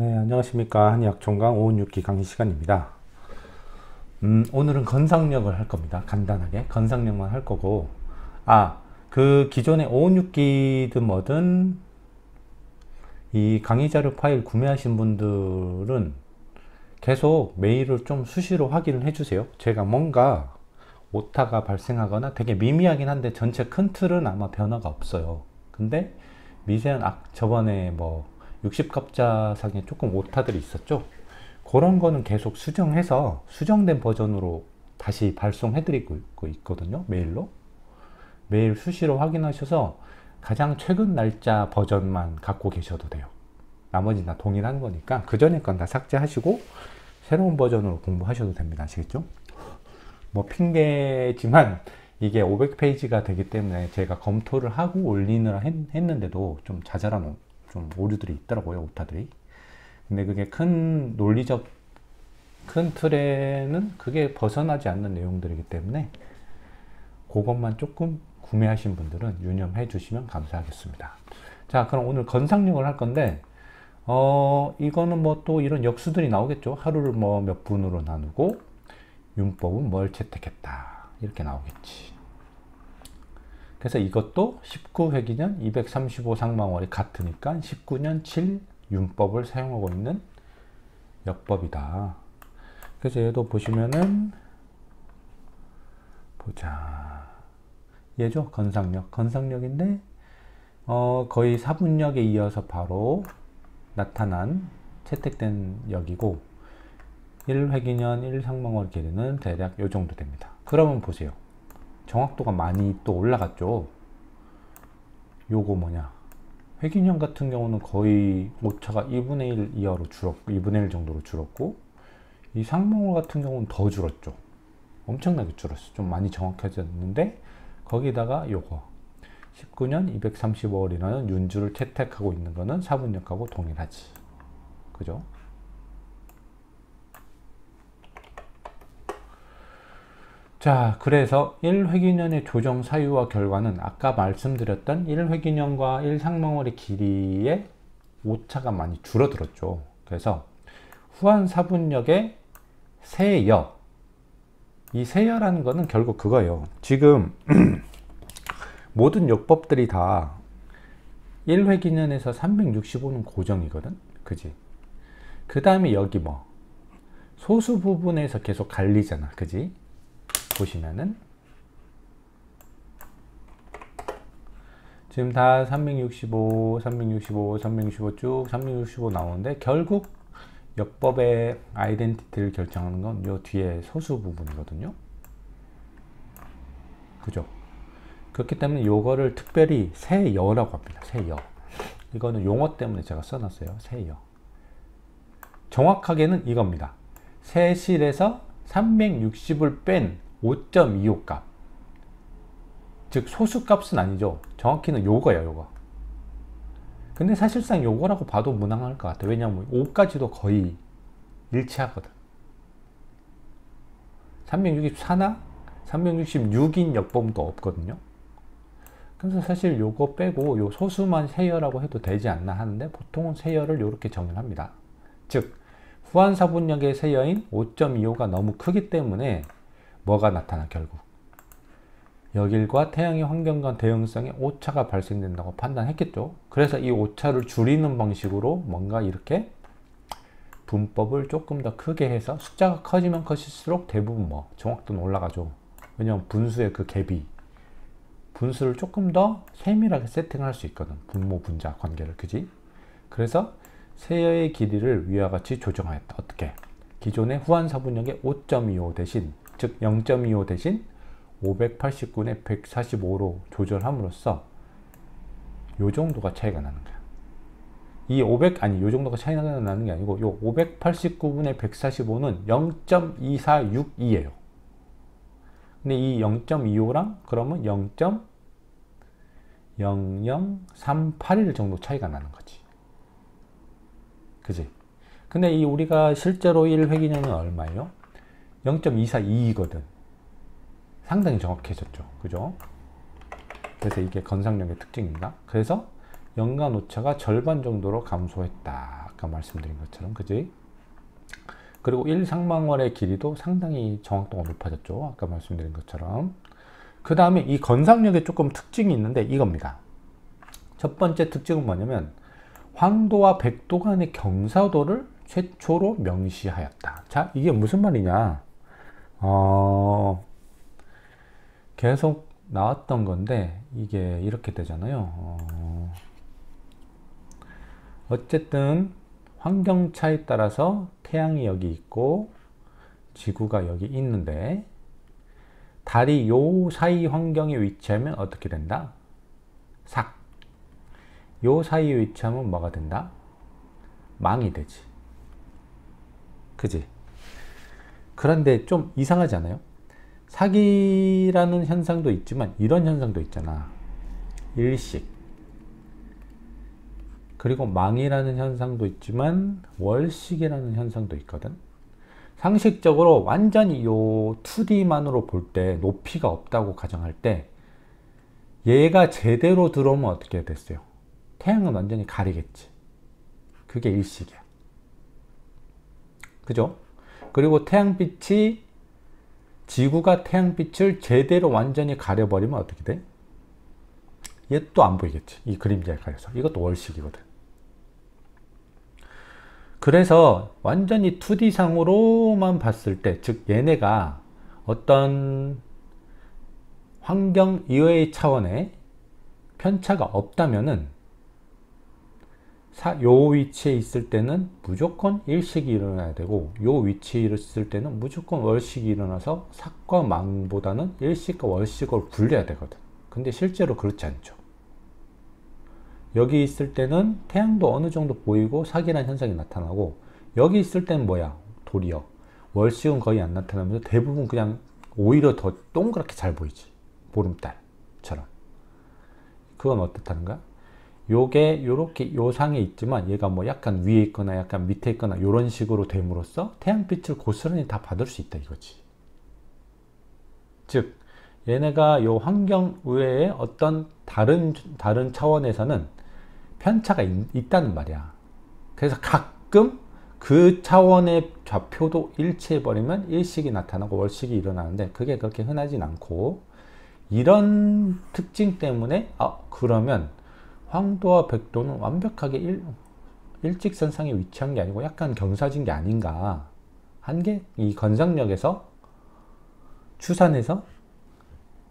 네, 안녕하십니까. 한의학총각 516기 강의 시간입니다. 오늘은 건상력을 할 겁니다. 간단하게 건상력만 할 거고, 그 기존에 516기든 뭐든 이 강의 자료 파일 구매하신 분들은 계속 메일을 좀 수시로 확인을 해주세요. 제가 뭔가 오타가 발생하거나 되게 미미하긴 한데 전체 큰 틀은 아마 변화가 없어요. 근데 미세한 저번에 뭐 60갑자상에 조금 오타들이 있었죠. 그런 거는 계속 수정해서 수정된 버전으로 다시 발송해드리고 있거든요. 메일로. 메일 수시로 확인하셔서 가장 최근 날짜 버전만 갖고 계셔도 돼요. 나머지 다 동일한 거니까 그 전에 건 다 삭제하시고 새로운 버전으로 공부하셔도 됩니다. 아시겠죠? 뭐 핑계지만 이게 500페이지가 되기 때문에 제가 검토를 하고 올리느라 했는데도 좀 자잘한 좀 오류들이 있더라고요. 오타들이. 근데 그게 큰 논리적 큰 틀에는 그게 벗어나지 않는 내용들이기 때문에 그것만 조금 구매하신 분들은 유념해 주시면 감사하겠습니다. 자, 그럼 오늘 건상력을 할 건데 이거는 뭐 또 이런 역수들이 나오겠죠. 하루를 뭐 몇 분으로 나누고 윤법은 뭘 채택했다 이렇게 나오겠지. 그래서 이것도 19회기년 235 상망월이 같으니까 19년 7 윤법을 사용하고 있는 역법이다. 그래서 얘도 보시면은 보자. 얘죠. 건상력. 건상력인데 거의 사분력에 이어서 바로 나타난 채택된 역이고 1회기년 1상망월 길이는 대략 요 정도 됩니다. 그러면 보세요. 정확도가 많이 또 올라갔죠. 요거 뭐냐. 회기년 같은 경우는 거의 오차가 2분의 1 이하로 줄었고, 2분의 1 정도로 줄었고, 이 상망월 같은 경우는 더 줄었죠. 엄청나게 줄었어. 좀 많이 정확해졌는데, 거기다가 요거. 19년 235월이라는 윤주를 채택하고 있는 거는 사분력하고 동일하지. 그죠? 자, 그래서 1회기년의 조정 사유와 결과는 아까 말씀드렸던 1회기년과 1상망월의 길이의 오차가 많이 줄어들었죠. 그래서 후한 사분력의 세여, 이 세여라는 거는 결국 그거예요. 지금 모든 역법들이 다 1회기년에서 365는 고정이거든. 그지? 그 다음에 여기 뭐 소수 부분에서 계속 갈리잖아. 그지? 보시면은 지금 다 365, 365, 365 쭉 365 나오는데 결국 역법의 아이덴티티를 결정하는 건 요 뒤에 소수 부분이거든요. 그죠? 그렇기 때문에 요거를 특별히 세여라고 합니다. 세여. 이거는 용어 때문에 제가 써놨어요. 세여. 정확하게는 이겁니다. 세실에서 360을 뺀 5.25 값. 즉 소수 값은 아니죠. 정확히는 요거예요. 요거. 근데 사실상 요거라고 봐도 무난할 것 같아요. 왜냐하면 5까지도 거의 일치하거든. 364나 366인 역법도 없거든요. 그래서 사실 요거 빼고 요 소수만 세여라고 해도 되지 않나 하는데 보통은 세여를 요렇게 정의합니다. 즉 후한사분력의 세여인 5.25가 너무 크기 때문에 뭐가 나타나 결국 역일과 태양의 환경과 대응성에 오차가 발생된다고 판단했겠죠. 그래서 이 오차를 줄이는 방식으로 뭔가 이렇게 분법을 조금 더 크게 해서 숫자가 커지면 커질수록 대부분 뭐 정확도는 올라가죠. 왜냐면 분수의 그 갭이 분수를 조금 더 세밀하게 세팅할 수 있거든. 분모 분자 관계를. 그지? 그래서 세여의 길이를 위와 같이 조정하였다. 어떻게? 기존의 후한사분력의 5.25 대신 즉 0.25 대신 589의 145로 조절함으로써 요 정도가 차이가 나는 거야. 이 500, 아니 요 정도가 차이가 나는 게 아니고 요 589분의 145는 0.2462예요. 근데 이 0.25랑 그러면 0.0038일 정도 차이가 나는 거지. 그지? 근데 이 우리가 실제로 1회기년은 얼마예요? 0.242이거든. 상당히 정확해졌죠. 그죠? 그래서 이게 건상력의 특징입니다. 그래서 연간 오차가 절반 정도로 감소했다. 아까 말씀드린 것처럼. 그지? 그리고 일상망원의 길이도 상당히 정확도가 높아졌죠. 아까 말씀드린 것처럼. 그 다음에 이 건상력에 조금 특징이 있는데 이겁니다. 첫 번째 특징은 뭐냐면 황도와 백도 간의 경사도를 최초로 명시하였다. 자, 이게 무슨 말이냐? 계속 나왔던 건데 이게 이렇게 되잖아요. 어쨌든 환경차에 따라서 태양이 여기 있고 지구가 여기 있는데 달이 요 사이 환경에 위치하면 어떻게 된다? 삭. 요 사이에 위치하면 뭐가 된다? 망이 되지. 그지? 그런데 좀 이상하지 않아요? 사기라는 현상도 있지만 이런 현상도 있잖아. 일식. 그리고 망이라는 현상도 있지만 월식이라는 현상도 있거든. 상식적으로 완전히 요 2D만으로 볼 때 높이가 없다고 가정할 때 얘가 제대로 들어오면 어떻게 됐어요? 태양은 완전히 가리겠지. 그게 일식이야. 그죠? 그리고 태양빛이 지구가 태양빛을 제대로 완전히 가려버리면 어떻게 돼? 얘 또 안 보이겠지. 이 그림자에 가려서. 이것도 월식이거든. 그래서 완전히 2D상으로만 봤을 때, 즉 얘네가 어떤 환경 이외의 차원에 편차가 없다면은 요 위치에 있을 때는 무조건 일식이 일어나야 되고 요 위치에 있을 때는 무조건 월식이 일어나서 삭과 망보다는 일식과 월식을 분리해야 되거든. 근데 실제로 그렇지 않죠. 여기 있을 때는 태양도 어느 정도 보이고 삭이라는 현상이 나타나고 여기 있을 때는 뭐야? 도리어 월식은 거의 안 나타나면서 대부분 그냥 오히려 더 동그랗게 잘 보이지. 보름달처럼. 그건 어떻다는가? 요게 요렇게 요 상에 있지만 얘가 뭐 약간 위에 있거나 약간 밑에 있거나 요런 식으로 됨으로써 태양빛을 고스란히 다 받을 수 있다 이거지. 즉 얘네가 요 환경 외에 어떤 다른 차원에서는 편차가 있다는 말이야. 그래서 가끔 그 차원의 좌표도 일치해버리면 일식이 나타나고 월식이 일어나는데 그게 그렇게 흔하진 않고 이런 특징 때문에 그러면 황도와 백도는 완벽하게 일직선상에 위치한 게 아니고 약간 경사진 게 아닌가 한 게 이 건상력에서 추산해서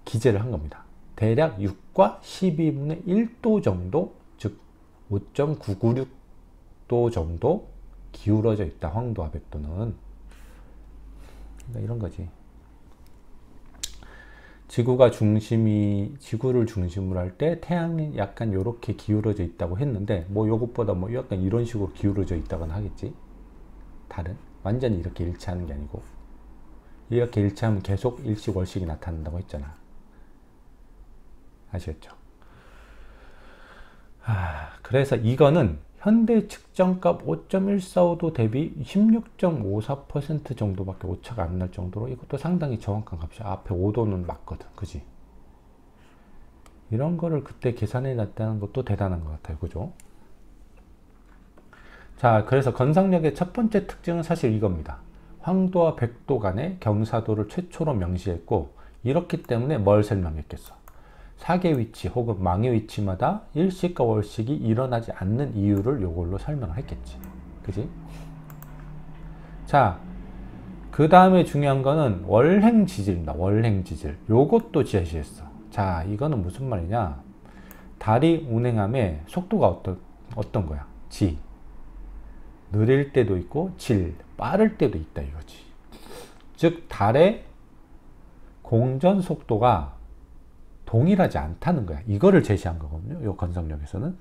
기재를 한 겁니다. 대략 6과 12분의 1도 정도, 즉 5.996도 정도 기울어져 있다. 황도와 백도는. 그러니까 이런 거지. 지구를 중심으로 할 때 태양이 약간 이렇게 기울어져 있다고 했는데 뭐 요것보다 뭐 약간 이런 식으로 기울어져 있다거나 하겠지. 달은 완전히 이렇게 일치하는 게 아니고 이렇게 일치하면 계속 일식 월식이 나타난다고 했잖아. 아시겠죠? 그래서 이거는 현대 측정값 5.145도 대비 16.54% 정도밖에 오차가 안 날 정도로 이것도 상당히 정확한 값이야. 앞에 5도는 맞거든. 그지? 이런 거를 그때 계산해 놨다는 것도 대단한 것 같아요. 그죠? 자, 그래서 건상력의 첫 번째 특징은 사실 이겁니다. 황도와 백도 간의 경사도를 최초로 명시했고 이렇기 때문에 뭘 설명했겠어? 사계 위치 혹은 망의 위치마다 일식과 월식이 일어나지 않는 이유를 이걸로 설명을 했겠지. 그지? 자, 그 다음에 중요한 거는 월행지질입니다. 월행지질. 요것도 제시했어. 자, 이거는 무슨 말이냐? 달이 운행함에 속도가 어떤 거야? 지. 느릴 때도 있고 질. 빠를 때도 있다 이거지. 즉, 달의 공전 속도가 동일하지 않다는 거야. 이거를 제시한 거거든요. 요 건성력에서는.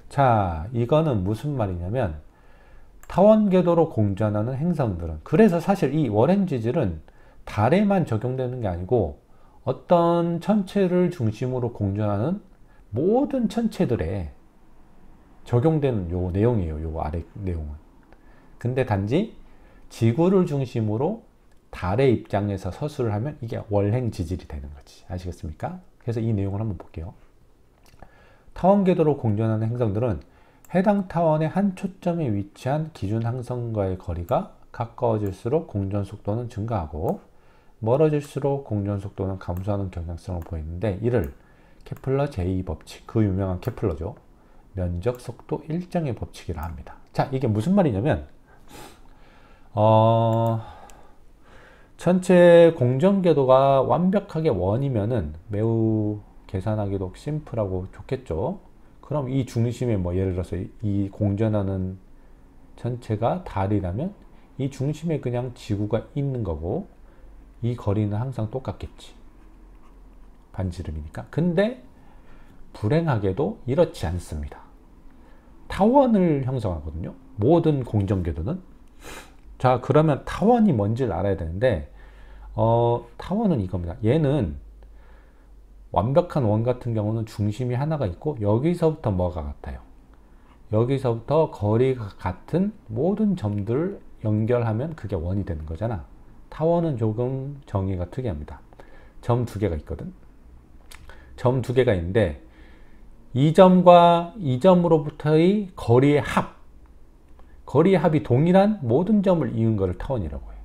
자, 이거는 무슨 말이냐면 타원 궤도로 공전하는 행성들은, 그래서 사실 이 월행지질은 달에만 적용되는 게 아니고 어떤 천체를 중심으로 공전하는 모든 천체들에 적용되는 요 내용이에요. 요 아래 내용은. 근데 단지 지구를 중심으로 달의 입장에서 서술을 하면 이게 월행 지질이 되는 거지. 아시겠습니까? 그래서 이 내용을 한번 볼게요. 타원 궤도로 공전하는 행성들은 해당 타원의 한 초점에 위치한 기준 항성과의 거리가 가까워질수록 공전 속도는 증가하고 멀어질수록 공전 속도는 감소하는 경향성을 보이는데, 이를 케플러 제2법칙, 그 유명한 케플러죠. 면적 속도 일정의 법칙이라 합니다. 자, 이게 무슨 말이냐면 전체 공전 궤도가 완벽하게 원이면은 매우 계산하기도 심플하고 좋겠죠. 그럼 이 중심에 뭐 예를 들어서 이 공전하는 전체가 달이라면 이 중심에 그냥 지구가 있는 거고 이 거리는 항상 똑같겠지. 반지름이니까. 근데 불행하게도 이렇지 않습니다. 타원을 형성하거든요. 모든 공전 궤도는. 자, 그러면 타원이 뭔지를 알아야 되는데 타원은 이겁니다. 얘는 완벽한 원 같은 경우는 중심이 하나가 있고 여기서부터 뭐가 같아요? 여기서부터 거리가 같은 모든 점들을 연결하면 그게 원이 되는 거잖아. 타원은 조금 정의가 특이합니다. 점 두 개가 있거든. 점 두 개가 있는데 이 점과 이 점으로부터의 거리의 합, 거리의 합이 동일한 모든 점을 이은 것을 타원이라고 해요.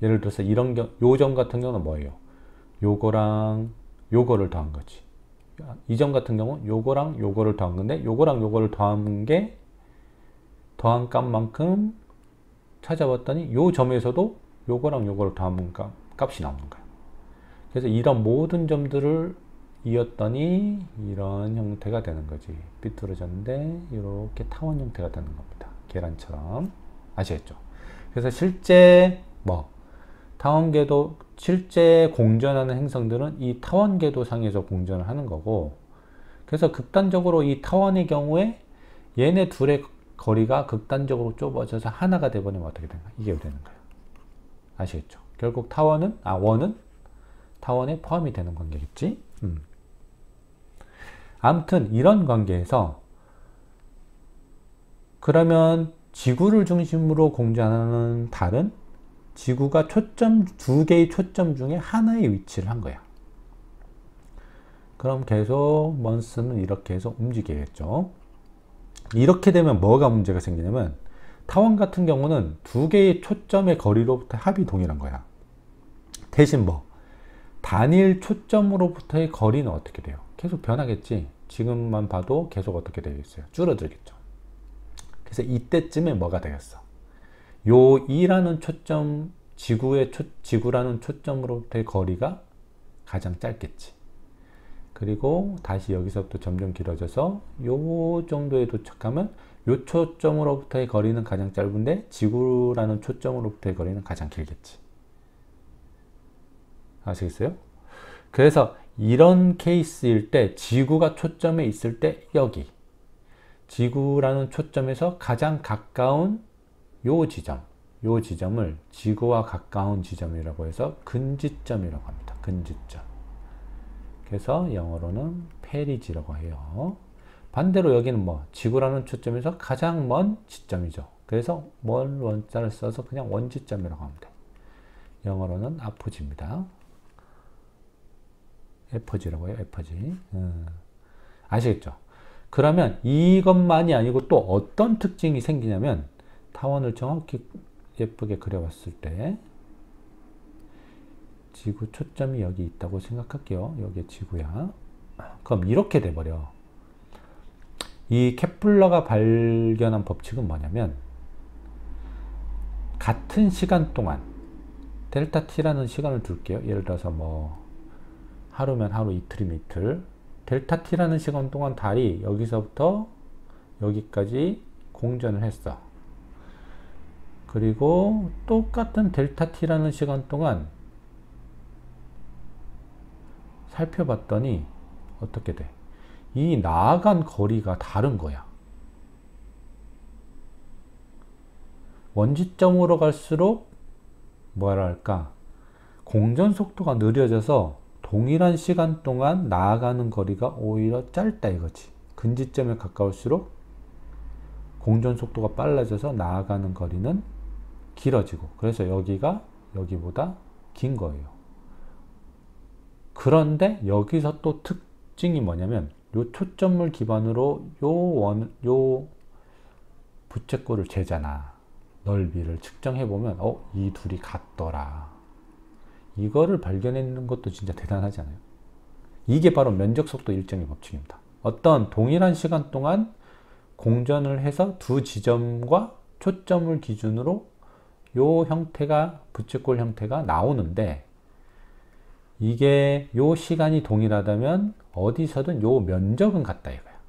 예를 들어서 이런 요 점 같은 경우는 뭐예요? 요거랑 요거를 더한 거지. 이 점 같은 경우는 요거랑 요거를 더한 건데 요거랑 요거를 더한 게 더한 값만큼 찾아봤더니 요 점에서도 요거랑 요거를 더하면 값이 나오는 거야. 그래서 이런 모든 점들을 이었더니 이런 형태가 되는 거지. 삐뚤어졌는데 이렇게 타원 형태가 되는 겁니다. 계란처럼. 아시겠죠? 그래서 실제 타원궤도, 실제 공전하는 행성들은 이 타원궤도 상에서 공전을 하는 거고, 그래서 극단적으로 이 타원의 경우에 얘네 둘의 거리가 극단적으로 좁아져서 하나가 돼버리면 어떻게 되는가? 이게 되는 거예요. 아시겠죠? 결국 원은 타원에 포함이 되는 관계겠지? 아무튼 이런 관계에서 그러면 지구를 중심으로 공전하는 달은 지구가 두 개의 초점 중에 하나의 위치를 한 거야. 그럼 계속 먼스는 이렇게 해서 움직이겠죠. 이렇게 되면 뭐가 문제가 생기냐면 타원 같은 경우는 두 개의 초점의 거리로부터 합이 동일한 거야. 대신 단일 초점으로부터의 거리는 어떻게 돼요? 계속 변하겠지. 지금만 봐도 계속 어떻게 되어 있어요? 줄어들겠죠. 그래서 이때쯤에 뭐가 되겠어? 요 2라는 초점, 지구라는 초점으로부터의 거리가 가장 짧겠지. 그리고 다시 여기서부터 점점 길어져서 요 정도에 도착하면 요 초점으로부터의 거리는 가장 짧은데 지구라는 초점으로부터의 거리는 가장 길겠지. 아시겠어요? 그래서 이런 케이스일 때 지구가 초점에 있을 때 여기 지구라는 초점에서 가장 가까운 요 지점을 지구와 가까운 지점이라고 해서 근지점이라고 합니다. 근지점. 그래서 영어로는 페리지라고 해요. 반대로 여기는 지구라는 초점에서 가장 먼 지점이죠. 그래서 먼 원자를 써서 그냥 원지점이라고 합니다. 영어로는 아포지입니다. 에퍼지라고 해요. 에퍼지. 아시겠죠? 그러면 이것만이 아니고 또 어떤 특징이 생기냐면 타원을 정확히 예쁘게 그려봤을 때 지구 초점이 여기 있다고 생각할게요. 여기 지구야. 그럼 이렇게 돼버려. 이 케플러가 발견한 법칙은 뭐냐면 같은 시간 동안 델타 t라는 시간을 둘게요. 예를 들어서 하루면 하루, 이틀이면 이틀. 델타 t라는 시간 동안 달이 여기서부터 여기까지 공전을 했어. 그리고 똑같은 델타 t라는 시간 동안 살펴봤더니 어떻게 돼? 이 나아간 거리가 다른 거야. 원지점으로 갈수록 뭐랄까, 공전 속도가 느려져서 동일한 시간 동안 나아가는 거리가 오히려 짧다 이거지. 근지점에 가까울수록 공전 속도가 빨라져서 나아가는 거리는 길어지고, 그래서 여기가 여기보다 긴 거예요. 그런데 여기서 또 특징이 뭐냐면 요 초점을 기반으로 요 부채꼴을 재잖아. 넓이를 측정해보면 이 둘이 같더라. 이거를 발견해내는 것도 진짜 대단하잖아요. 이게 바로 면적속도 일정의 법칙입니다. 어떤 동일한 시간 동안 공전을 해서 두 지점과 초점을 기준으로 요 형태가, 부채꼴 형태가 나오는데, 이게 요 시간이 동일하다면 어디서든 요 면적은 같다 이거야.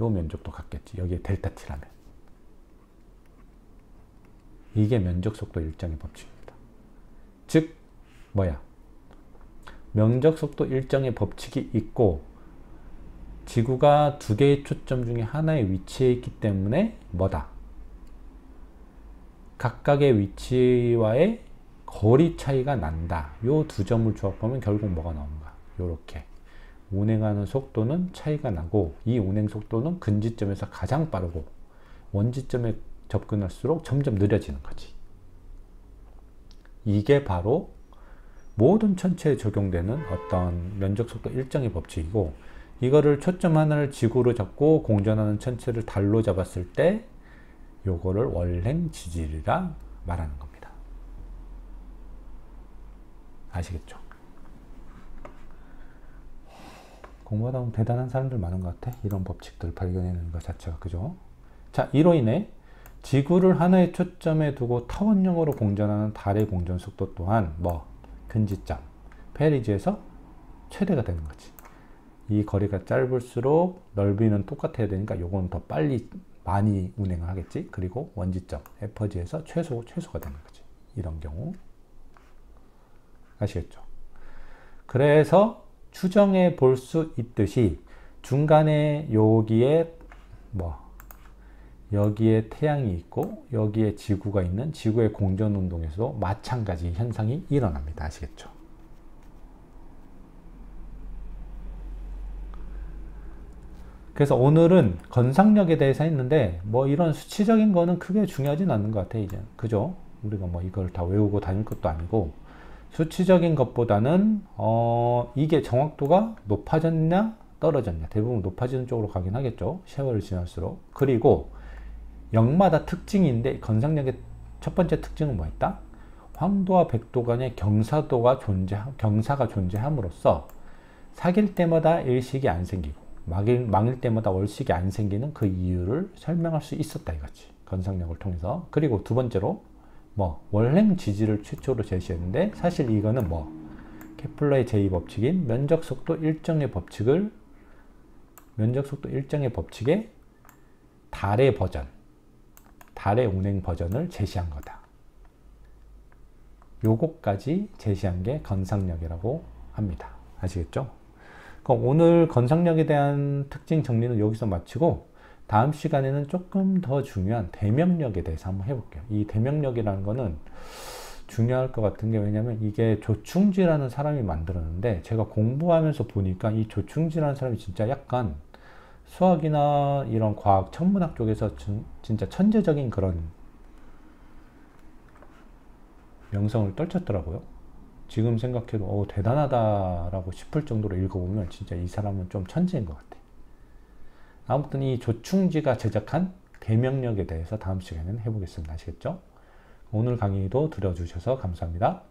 요 면적도 같겠지. 여기에 델타 t라면. 이게 면적 속도 일정의 법칙입니다. 즉 뭐야? 면적 속도 일정의 법칙이 있고 지구가 두 개의 초점 중에 하나에 위치해 있기 때문에 뭐다? 각각의 위치와의 거리 차이가 난다. 요 두 점을 조합하면 결국 뭐가 나오는가? 요렇게 운행하는 속도는 차이가 나고, 이 운행 속도는 근지점에서 가장 빠르고 원지점에 접근할수록 점점 느려지는 거지. 이게 바로 모든 천체에 적용되는 어떤 면적속도 일정의 법칙이고, 이거를 초점 하나를 지구로 잡고 공전하는 천체를 달로 잡았을 때 요거를 월행지질이라 말하는 겁니다. 아시겠죠? 공부하다 보면 대단한 사람들 많은 것 같아. 이런 법칙들 발견해내는 것 자체가. 그죠? 자, 이로 인해 지구를 하나의 초점에 두고 타원형으로 공전하는 달의 공전 속도 또한 근지점, 페리지에서 최대가 되는 거지. 이 거리가 짧을수록 넓이는 똑같아야 되니까 요건 더 빨리 많이 운행을 하겠지. 그리고 원지점, 에퍼지에서 최소가 되는 거지. 이런 경우. 아시겠죠? 그래서 추정해 볼 수 있듯이 중간에 여기에 여기에 태양이 있고 여기에 지구가 있는 지구의 공전 운동에서도 마찬가지 현상이 일어납니다. 아시겠죠? 그래서 오늘은 건상력에 대해서 했는데 이런 수치적인 거는 크게 중요하진 않는 것 같아. 이제 그죠? 우리가 이걸 다 외우고 다닐 것도 아니고, 수치적인 것보다는 이게 정확도가 높아졌냐 떨어졌냐, 대부분 높아지는 쪽으로 가긴 하겠죠. 세월이 지날수록. 그리고 역마다 특징인데, 건상력의 첫 번째 특징은 뭐였다? 황도와 백도 간의 경사가 존재함으로써 사귈 때마다 일식이 안 생기고 망일 때마다 월식이 안 생기는 그 이유를 설명할 수 있었다 이거지. 건상력을 통해서. 그리고 두 번째로 월행 지지를 최초로 제시했는데, 사실 이거는 케플러의 제2법칙인 면적속도 일정의 법칙의 달의 운행 버전을 제시한 거다. 요거까지 제시한 게 건상력이라고 합니다. 아시겠죠? 그럼 오늘 건상력에 대한 특징 정리는 여기서 마치고, 다음 시간에는 조금 더 중요한 대명력에 대해서 한번 해볼게요. 이 대명력이라는 거는 중요할 것 같은 게, 왜냐면 이게 조충지라는 사람이 만들었는데, 제가 공부하면서 보니까 이 조충지라는 사람이 진짜 약간 수학이나 이런 과학, 천문학 쪽에서 진짜 천재적인 그런 명성을 떨쳤더라고요. 지금 생각해도 대단하다라고 싶을 정도로 읽어보면 진짜 이 사람은 좀 천재인 것 같아. 아무튼 이 조충지가 제작한 대명력에 대해서 다음 시간에는 해보겠습니다. 아시겠죠? 오늘 강의도 들어주셔서 감사합니다.